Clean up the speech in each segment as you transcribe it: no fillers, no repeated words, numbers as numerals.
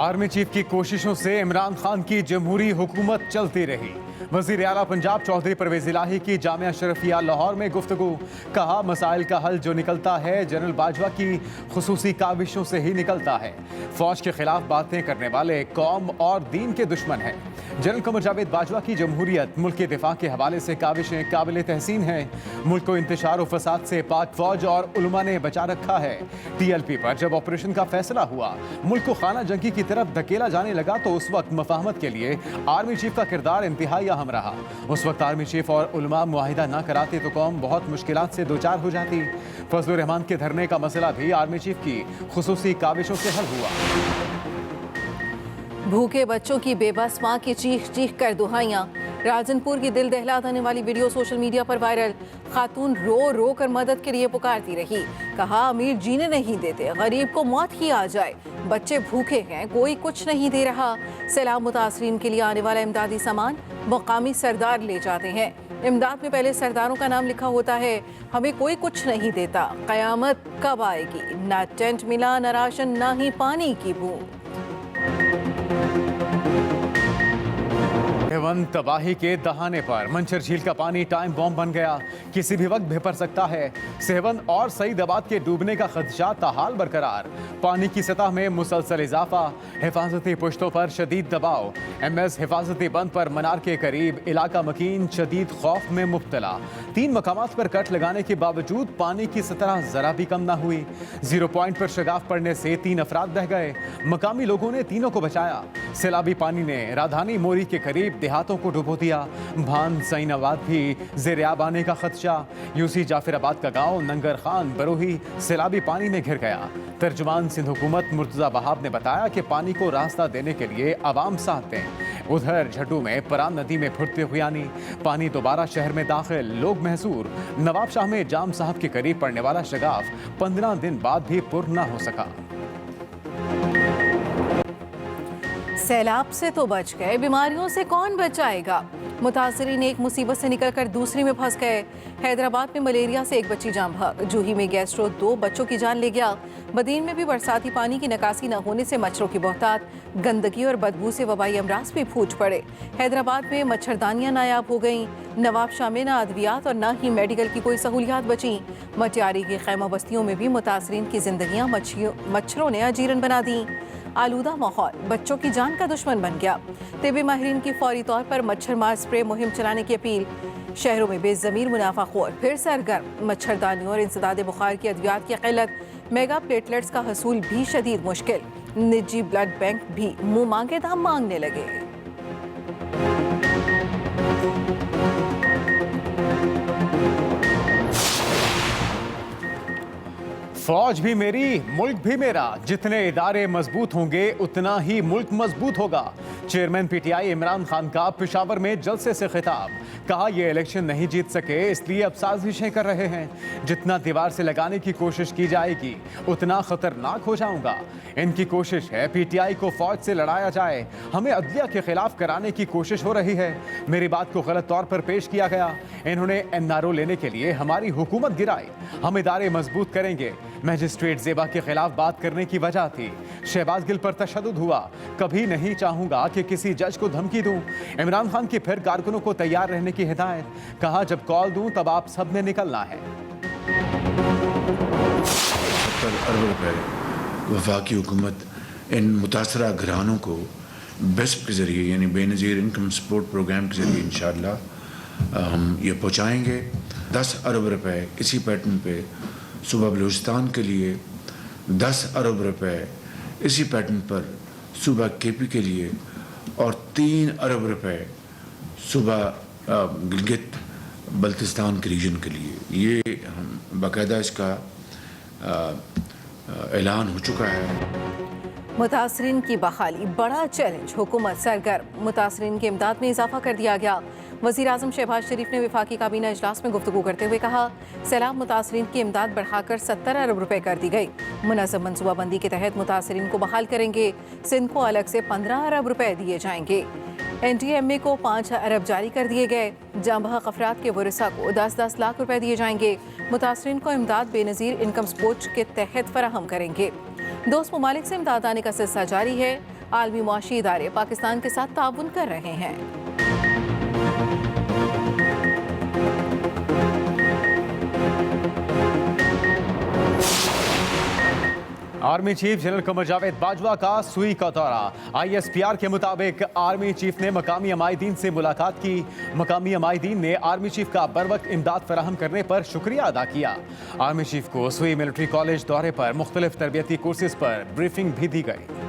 Army chief की कोशिशों से इमरान खान की जमहूरी हुकूमत चलती रही। वजीर आला पंजाब चौधरी परवेज इलाही की जामिया शरफिया लाहौर में गुफ्तगू। कहा, मसाइल का हल जो निकलता है जनरल बाजवा की खुसूसी काविशों से ही निकलता है। फौज के खिलाफ बातें करने वाले कौम और दीन के दुश्मन हैं। जनरल कमर जावेद बाजवा की जमहूरियत मुल्क के दिफा के हवाले से काविशें काबिल तहसीन हैं। मुल्क को इंतशार और फसाद से पाक फौज और उलमा ने बचा रखा है। TLP पर जब ऑपरेशन का फैसला हुआ, मुल्क को खाना जंगी की तरफ धकेला जाने लगा तो उस वक्त मफाहमत के लिए आर्मी चीफ का किरदार इंतहाई अहम रहा। उस वक्त आर्मी चीफ और उलमा मुआहिदा न कराते तो कौम बहुत मुश्किलात से दो चार हो जाती। फजलुर रहमान के धरने का मसला भी आर्मी चीफ की खुसूसी काविशों से हल हुआ। भूखे बच्चों की बेबस मां की चीख चीख कर दुहाइयां। राजनपुर की दिल दहला देने वाली वीडियो सोशल मीडिया पर वायरल। खातून रो रो कर मदद के लिए पुकारती रही। कहा, अमीर जीने नहीं देते, गरीब को मौत ही आ जाए। बच्चे भूखे हैं, कोई कुछ नहीं दे रहा। सैलाब मुतासरीन के लिए आने वाला इमदादी सामान मकामी सरदार ले जाते हैं। इमदाद में पहले सरदारों का नाम लिखा होता है। हमें कोई कुछ नहीं देता। कयामत कब आएगी? ना टेंट मिला, न राशन, ना ही पानी की बूंद। हेवन तबाही के दहाने पर मंचर झील का पानी टाइम बॉम्ब बन गया, किसी भी वक्त भिपर सकता है। सेवन और सईदाबाद के डूबने का खदशा ताहाल बरकरार। पानी की सतह में मुसलसल इजाफा, हिफाजती पुश्तों पर शदीद दबाव। MS हिफाजती बंद पर मनार के करीब इलाका मकीन शदीद खौफ में मुब्तला। 3 मकामात पर कट लगाने के बावजूद पानी की सतह जरा भी कम न हुई। 0 पॉइंट पर शगाफ पड़ने से 3 अफराद बह गए। मकामी लोगों ने तीनों को बचाया। सैलाबी पानी ने राधानी मोरी के करीब देहातों को डुबो दिया। भान सईनाबाद भी ज़ेर-ए-आब आने का खदशा। यूसी जाफराबाद का गांव नंगर खान बरोही सैलाबी पानी में घिर गया। तर्जुमान सिंध हुकूमत मुर्तजा बहाब ने बताया कि पानी को रास्ता देने के लिए अवाम साथ दें। उधर झड्डू में परान नदी में फुटते हुए आनी पानी दोबारा शहर में दाखिल, लोग महसूर। नवाब शाह में जाम साहब के करीब पड़ने वाला शगाफ 15 दिन बाद भी पुर न हो सका। सैलाब से तो बच गए, बीमारियों से कौन बचाएगा? मुतासरीन एक मुसीबत से निकलकर दूसरी में फंस गए। हैदराबाद में मलेरिया से एक बच्ची जान बहक। जूही में गैस्ट्रो 2 बच्चों की जान ले गया। बदीन में भी बरसाती पानी की निकासी न होने से मच्छरों की बहुतात, गंदगी और बदबू से वबाई अमराज भी फूट पड़े। हैदराबाद में मच्छरदानियां नायाब हो गईं। नवाब शाह में न अद्वियात और न ही मेडिकल की कोई सहूलियात बची। मटियारी की खैमा बस्तियों में भी मुतासरीन की जिंदगियां मच्छरों ने अजीरन बना दी। आलूदा माहौल बच्चों की जान का दुश्मन बन गया। तिब्बी माहिरीन की फौरी तौर पर मच्छर मार स्प्रे मुहिम चलाने की अपील। शहरों में बेज़मीर मुनाफाखोर फिर सरगर्म। मच्छरदानियों और इंसदादे बुखार की अद्वियात की किल्लत, मेगा प्लेटलेट्स का हसूल भी शदीद मुश्किल। निजी ब्लड बैंक भी मुंह मांगे दाम मांगने लगे। फौज भी मेरी, मुल्क भी मेरा। जितने इदारे मजबूत होंगे उतना ही मुल्क मजबूत होगा। चेयरमैन PTI इमरान खान का पेशावर में जलसे से खिताब। कहा, ये इलेक्शन नहीं जीत सके इसलिए अब साजिशें कर रहे हैं। जितना दीवार से लगाने की कोशिश की जाएगी उतना खतरनाक हो जाऊंगा। इनकी कोशिश है PTI को फौज से लड़ाया जाए। हमें अदलिया के खिलाफ कराने की कोशिश हो रही है। मेरी बात को गलत तौर पर पेश किया गया। इन्होंने NRO लेने के लिए हमारी हुकूमत गिराई। हम इदारे मजबूत करेंगे। मैजिस्ट्रेट ज़ेबा के खिलाफ बात करने की वजह थी। शहबाज गिल पर तशद्दुद हुआ। कभी नहीं चाहूंगा कि किसी जज को धमकी दूं। इमरान खान की फिर कारकुनों को तैयार रहने की हिदायत। कहा, जब कॉल दूं तब आप सब ने निकलना है। 70 अरब रुपए वफाकी हुकूमत इन मुतासरा घरानों को बेस्प के ज़रिए यानी बेनज़ीर इनकम सपोर्ट प्रोग्राम के ज़रिए इंशाअल्लाह हम ये पहुँचाएँगे। 10 अरब रुपए इसी पैटर्न पे सूबा बलूचिस्तान के लिए, 10 अरब रुपए इसी पैटर्न पर सूबा KP के लिए और 3 अरब रुपए सूबा गिलगित बल्तिस्तान के रीजन के लिए। ये हम बाकायदा इसका ऐलान हो चुका है। मुतासरीन की बहाली बड़ा चैलेंज, हुकूमत सरगर्म। मुतासरीन की इमदाद में इजाफा कर दिया गया। वज़ीर आज़म शहबाज शरीफ ने वफाकी काबीना इजलास में गुफ्तगू करते हुए कहा, सैलाब मुतासरीन की इमदाद बढ़ाकर 70 अरब रुपए कर दी गई। मुनज़्ज़म मनसूबाबंदी के तहत मुतासरीन को बहाल करेंगे। सिंध को अलग से 15 अरब रुपए दिए जाएंगे। NDMA को 5 अरब जारी कर दिए गए। जांबहक अफराद के वरिसा को 10-10 लाख रुपए दिए जाएंगे। मुतासरीन को इमदाद बेनज़ीर इनकम सपोर्ट के तहत फराहम करेंगे। दोस्त ममालिक से इमदाद आने का सिलसिला जारी है। आलमी मुआशी इदारे पाकिस्तान के साथ ताउन कर रहे हैं। Army chief general Qamar Javed Bajwa का सुई का दौरा। ISPR के मुताबिक आर्मी चीफ ने मकामी अमायदीन से मुलाकात की। मकामी अमायदीन ने आर्मी चीफ का बरवक्त इमदाद फराहम करने पर शुक्रिया अदा किया। आर्मी चीफ को सुई मिलिट्री कॉलेज दौरे पर मुख्तलिफ तरबियती कोर्सेज पर ब्रीफिंग भी दी गई।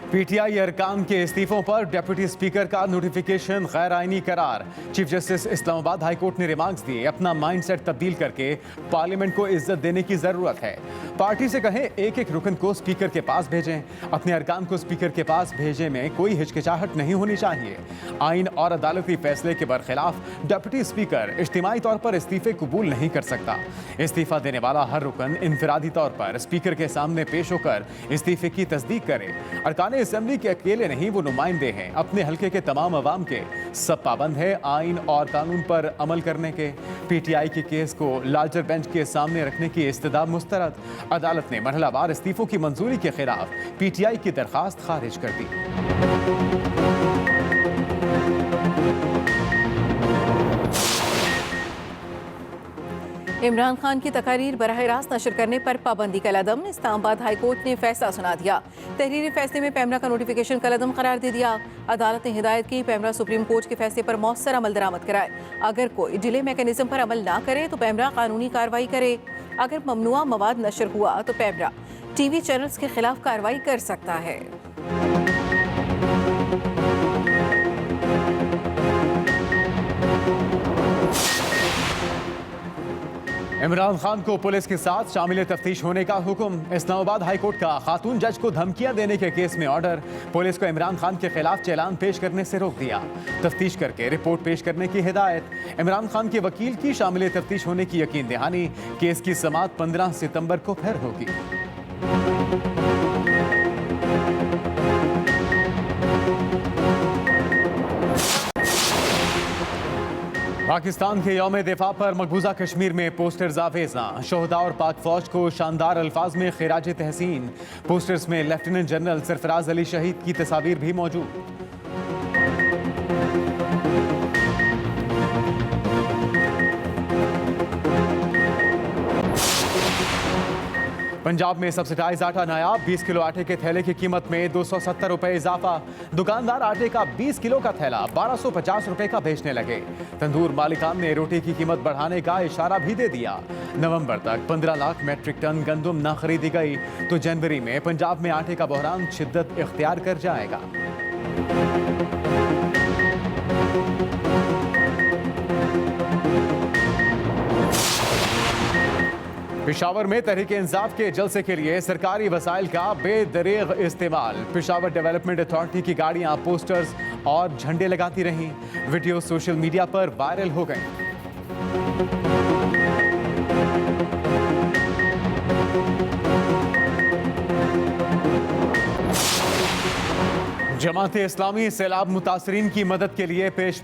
PTI अरकान के इस्तीफों पर डिप्टी स्पीकर का नोटिफिकेशन गैर आईनी करार। Chief justice Islamabad high court ने रिमार्क्स दिए, अपना माइंडसेट तब्दील करके पार्लियामेंट को इज्जत देने की जरूरत है। पार्टी से कहें एक एक रुकन को स्पीकर के पास भेजें। अपने अरकान को स्पीकर के पास भेजने में कोई हिचकिचाहट नहीं होनी चाहिए। आइन और अदालती फैसले के बरखिलाफ डिप्टी स्पीकर इज्तिमाई तौर पर इस्तीफे कबूल नहीं कर सकता। इस्तीफा देने वाला हर रुकन इनफरादी तौर पर स्पीकर के सामने पेश होकर इस्तीफे की तस्दीक करे। अरकान असेंबली के अकेले नहीं, वो नुमाइंदे हैं। अपने हल्के के तमाम अवाम के सब पाबंद है आइन और कानून पर अमल करने के। PTI के केस को लार्जर बेंच के सामने रखने की इस्तदा मुस्तरद। अदालत ने मरहलावार इस्तीफों की मंजूरी के खिलाफ PTI की दरखास्त खारिज कर दी। इमरान खान की तकारीर बराह रास्त नशर करने पर पाबंदी का लदम। इस्लामाबाद हाई कोर्ट ने फैसला सुना दिया। तहरीरी फैसले में पैमरा का नोटिफिकेशन का लदम करार दे दिया। अदालत ने हिदायत की पैमरा सुप्रीम कोर्ट के फैसले पर मौसर अमल दरामद कराए। अगर कोई डिले मैकेनिज्म पर अमल ना करे तो पैमरा कानूनी कार्रवाई करे। अगर ममनुआ मवाद नशर हुआ तो पैमरा TV चैनल्स के खिलाफ कार्रवाई कर सकता है। इमरान खान को पुलिस के साथ शामिल तफ्तीश होने का हुक्म। इस्लामाबाद हाई कोर्ट का खातून जज को धमकियां देने के केस में ऑर्डर। पुलिस को इमरान खान के खिलाफ चालान पेश करने से रोक दिया। तफ्तीश करके रिपोर्ट पेश करने की हिदायत। इमरान खान के वकील की शामिल तफ्तीश होने की यकीन दहानी। केस की समाअत 15 सितंबर को फिर होगी। पाकिस्तान के यौम दिफा पर मकबूजा कश्मीर में पोस्टर्स आवेज़ा। शोहदा और पाक फौज को शानदार अल्फाज में खिराज तहसीन। पोस्टर्स में लेफ्टिनेंट जनरल सरफराज अली शहीद की तस्वीर भी मौजूद। पंजाब में सब्सिडाइज आटा नायाब। 20 किलो आटे के थैले की कीमत में 270 रुपए इजाफा। दुकानदार आटे का 20 किलो का थैला 1250 रुपए का बेचने लगे। तंदूर मालिकान ने रोटी की कीमत बढ़ाने का इशारा भी दे दिया। नवंबर तक 15 लाख मेट्रिक टन गंदम न खरीदी गई तो जनवरी में पंजाब में आटे का बहरान शिद्दत इख्तियार कर जाएगा। पेशावर में तहरीके इंसाफ के जलसे के लिए सरकारी वसाइल का बेदरीग इस्तेमाल। पेशावर डेवलपमेंट अथॉरिटी की गाड़ियां पोस्टर्स और झंडे लगाती रहीं। वीडियो सोशल मीडिया पर वायरल हो गए। जमात इस्लामी सैलाब मुतासरीन की मदद के लिए पेश।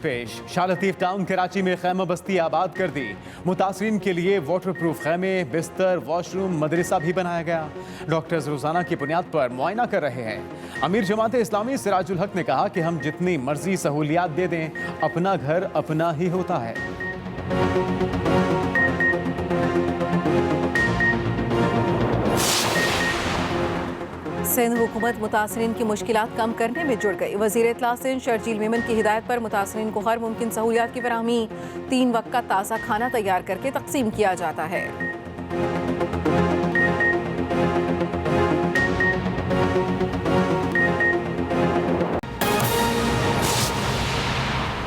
शाह लतीफ टाउन कराची में खैमा बस्ती आबाद कर दी। मुतासरीन के लिए वाटर प्रूफ खैमे, बिस्तर, वॉशरूम, मदरसा भी बनाया गया। डॉक्टर्स रोजाना की बुनियाद पर मुआयना कर रहे हैं। अमीर जमात इस्लामी सिराजुल हक ने कहा कि हम जितनी मर्जी सहूलियात दे दें, अपना घर अपना ही होता है। सिंध हुकूमत मुतासरीन की मुश्किलात कम करने में जुड़ गई। वज़ीर इत्तला सिंध शर्जील मेमन की हिदायत पर मुतासरीन को हर मुमकिन सहूलियात की फराहमी। 3 वक्त का ताज़ा खाना तैयार करके तकसीम किया जाता है।